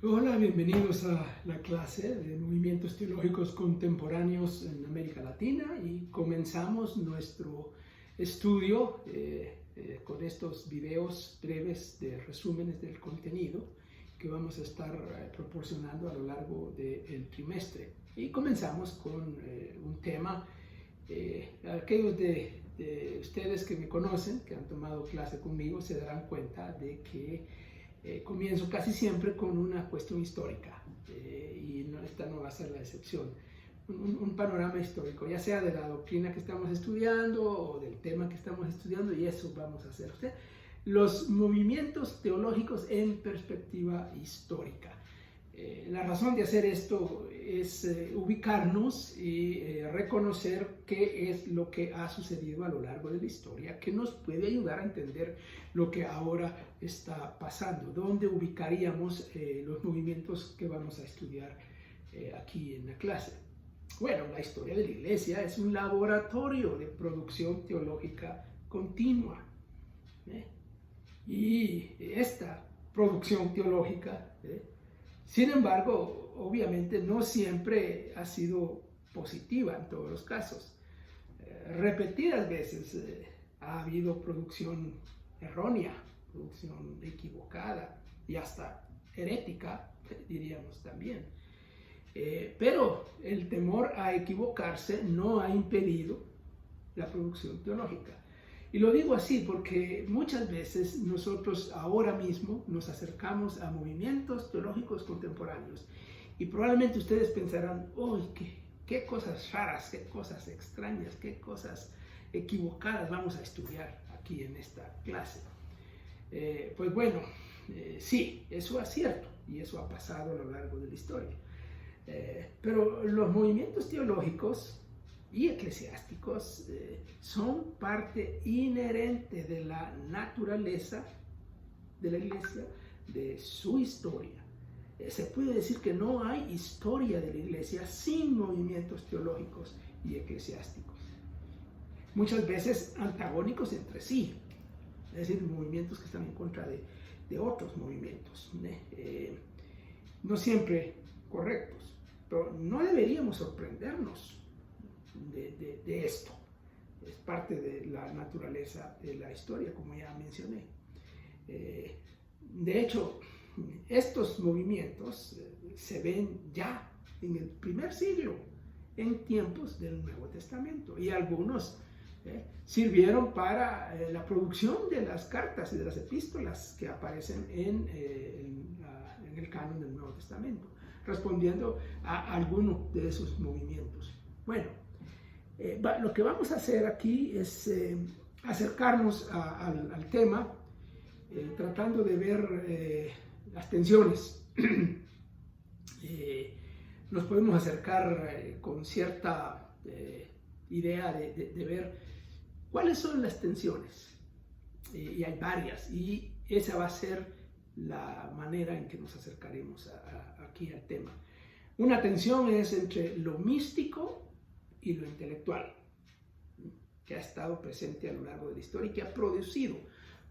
Hola, bienvenidos a la clase de movimientos teológicos contemporáneos en América Latina y comenzamos nuestro estudio con estos videos breves de resúmenes del contenido que vamos a estar proporcionando a lo largo del trimestre. Y comenzamos con un tema, aquellos de ustedes que me conocen, que han tomado clase conmigo, se darán cuenta de que comienzo casi siempre con una cuestión histórica y esta no va a ser la excepción. Un panorama histórico, ya sea de la doctrina que estamos estudiando o del tema que estamos estudiando, y eso vamos a hacer. Los movimientos teológicos en perspectiva histórica. La razón de hacer esto es ubicarnos y reconocer qué es lo que ha sucedido a lo largo de la historia, que nos puede ayudar a entender lo que ahora está pasando, dónde ubicaríamos los movimientos que vamos a estudiar aquí en la clase. Bueno, la historia de la Iglesia es un laboratorio de producción teológica continua. Y esta producción teológica, sin embargo, obviamente no siempre ha sido positiva en todos los casos. Repetidas veces ha habido producción errónea, producción equivocada y hasta herética, diríamos también. Pero el temor a equivocarse no ha impedido la producción teológica. Y lo digo así porque muchas veces nosotros ahora mismo nos acercamos a movimientos teológicos contemporáneos y probablemente ustedes pensarán, ¡uy, qué cosas raras, qué cosas extrañas, qué cosas equivocadas vamos a estudiar aquí en esta clase! Pues bueno, sí, eso es cierto y eso ha pasado a lo largo de la historia. Pero los movimientos teológicos y eclesiásticos son parte inherente de la naturaleza de la Iglesia, de su historia. Se puede decir que no hay historia de la Iglesia sin movimientos teológicos y eclesiásticos. Muchas veces antagónicos entre sí, es decir, movimientos que están en contra de otros movimientos. No siempre correctos, pero no deberíamos sorprendernos de esto. Es parte de la naturaleza de la historia, como ya mencioné. De hecho, estos movimientos se ven ya en el primer siglo, en tiempos del Nuevo Testamento, y algunos sirvieron para la producción de las cartas y de las epístolas que aparecen en el canon del Nuevo Testamento, respondiendo a alguno de esos movimientos. Bueno, lo que vamos a hacer aquí es acercarnos al tema, tratando de ver las tensiones. Nos podemos acercar con cierta idea de ver cuáles son las tensiones. Y hay varias, y esa va a ser la manera en que nos acercaremos aquí al tema. Una tensión es entre lo místico y lo intelectual, que ha estado presente a lo largo de la historia y que ha producido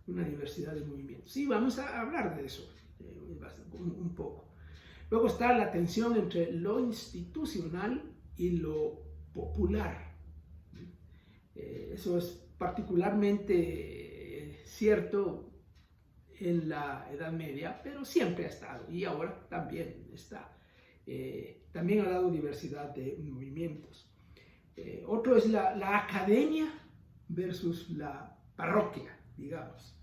una diversidad de movimientos. Sí, vamos a hablar de eso un poco. Luego está la tensión entre lo institucional y lo popular. Eso es particularmente cierto en la Edad Media, pero siempre ha estado y ahora también está. También ha dado diversidad de movimientos. Otro es la academia versus la parroquia, digamos.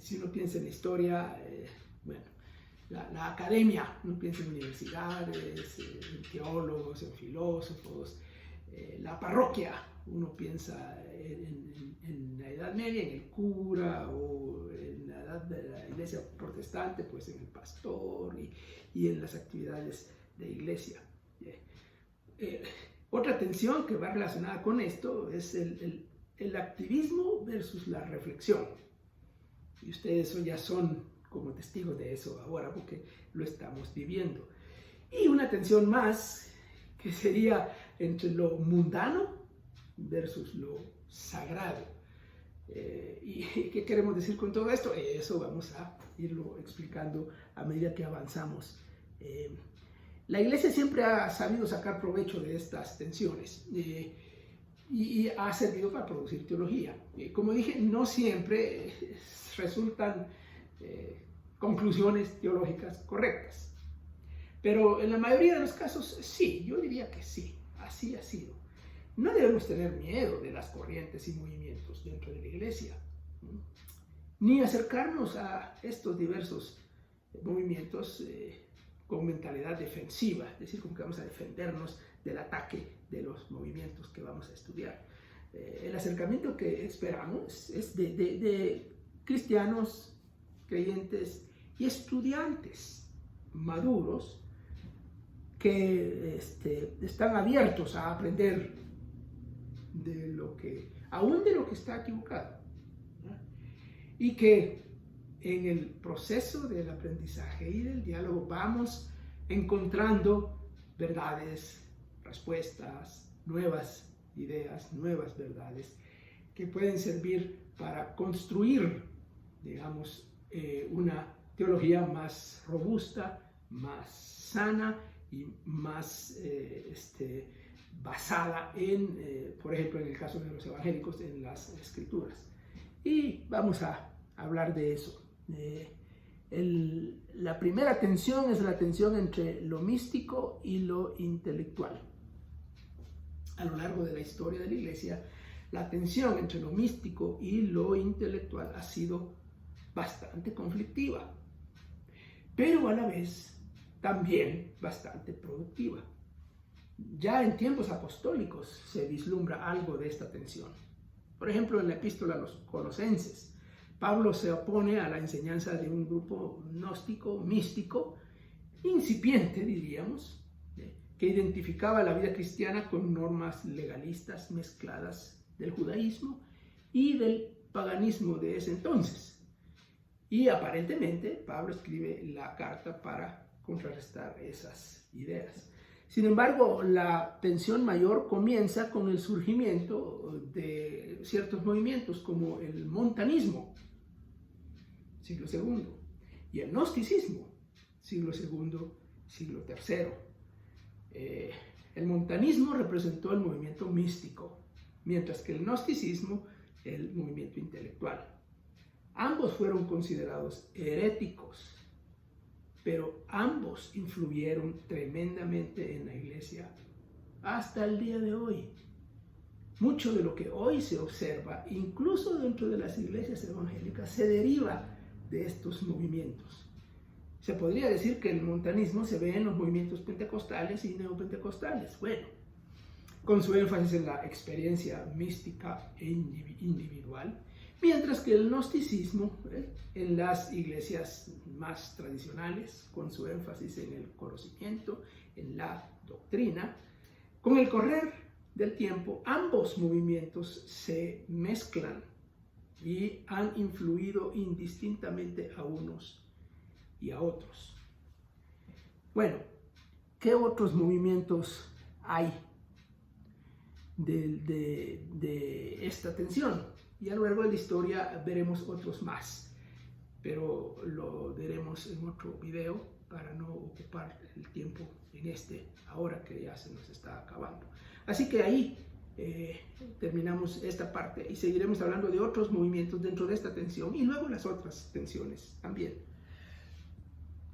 Si uno piensa en la historia, bueno, la academia, uno piensa en universidades, en teólogos, en filósofos. La parroquia, uno piensa en la Edad Media, en el cura, o en la edad de la iglesia protestante, pues en el pastor y en las actividades de iglesia. Otra tensión que va relacionada con esto es el activismo versus la reflexión. Y ustedes ya son como testigos de eso ahora, porque lo estamos viviendo. Y una tensión más, que sería entre lo mundano versus lo sagrado. ¿Y qué queremos decir con todo esto? Eso vamos a irlo explicando a medida que avanzamos. La Iglesia siempre ha sabido sacar provecho de estas tensiones y ha servido para producir teología. Como dije, no siempre resultan conclusiones teológicas correctas, pero en la mayoría de los casos sí, yo diría que sí, así ha sido. No debemos tener miedo de las corrientes y movimientos dentro de la Iglesia, ni acercarnos a estos diversos movimientos con mentalidad defensiva, es decir, como que vamos a defendernos del ataque de los movimientos que vamos a estudiar. El acercamiento que esperamos es de cristianos, creyentes y estudiantes maduros que están abiertos a aprender aún de lo que está equivocado, ¿no? Y que en el proceso del aprendizaje y del diálogo vamos encontrando verdades, respuestas, nuevas ideas, nuevas verdades que pueden servir para construir, digamos, una teología más robusta, más sana y más basada en, por ejemplo, en el caso de los evangélicos, en las escrituras. Y vamos a hablar de eso. La primera tensión es la tensión entre lo místico y lo intelectual. A lo largo de la historia de la Iglesia, la tensión entre lo místico y lo intelectual ha sido bastante conflictiva, pero a la vez también bastante productiva. Ya en tiempos apostólicos se vislumbra algo de esta tensión. Por ejemplo, en la epístola a los Colosenses, Pablo se opone a la enseñanza de un grupo gnóstico, místico, incipiente, diríamos, que identificaba la vida cristiana con normas legalistas mezcladas del judaísmo y del paganismo de ese entonces. Y aparentemente Pablo escribe la carta para contrarrestar esas ideas. Sin embargo, la tensión mayor comienza con el surgimiento de ciertos movimientos como el montanismo, siglo II, y el gnosticismo, siglo II, siglo III. El montanismo representó el movimiento místico, mientras que el gnosticismo el movimiento intelectual. Ambos fueron considerados heréticos, pero ambos influyeron tremendamente en la Iglesia hasta el día de hoy. Mucho de lo que hoy se observa, incluso dentro de las iglesias evangélicas, se deriva de estos movimientos. Se podría decir que el montanismo se ve en los movimientos pentecostales y neopentecostales, bueno, con su énfasis en la experiencia mística e individual, mientras que el gnosticismo en las iglesias más tradicionales, con su énfasis en el conocimiento, en la doctrina. Con el correr del tiempo, ambos movimientos se mezclan y han influido indistintamente a unos y a otros. Bueno, ¿qué otros movimientos hay de esta tensión? Y a lo largo de la historia veremos otros más, pero lo veremos en otro video para no ocupar el tiempo en ahora que ya se nos está acabando. Así que ahí terminamos esta parte y seguiremos hablando de otros movimientos dentro de esta tensión y luego las otras tensiones también.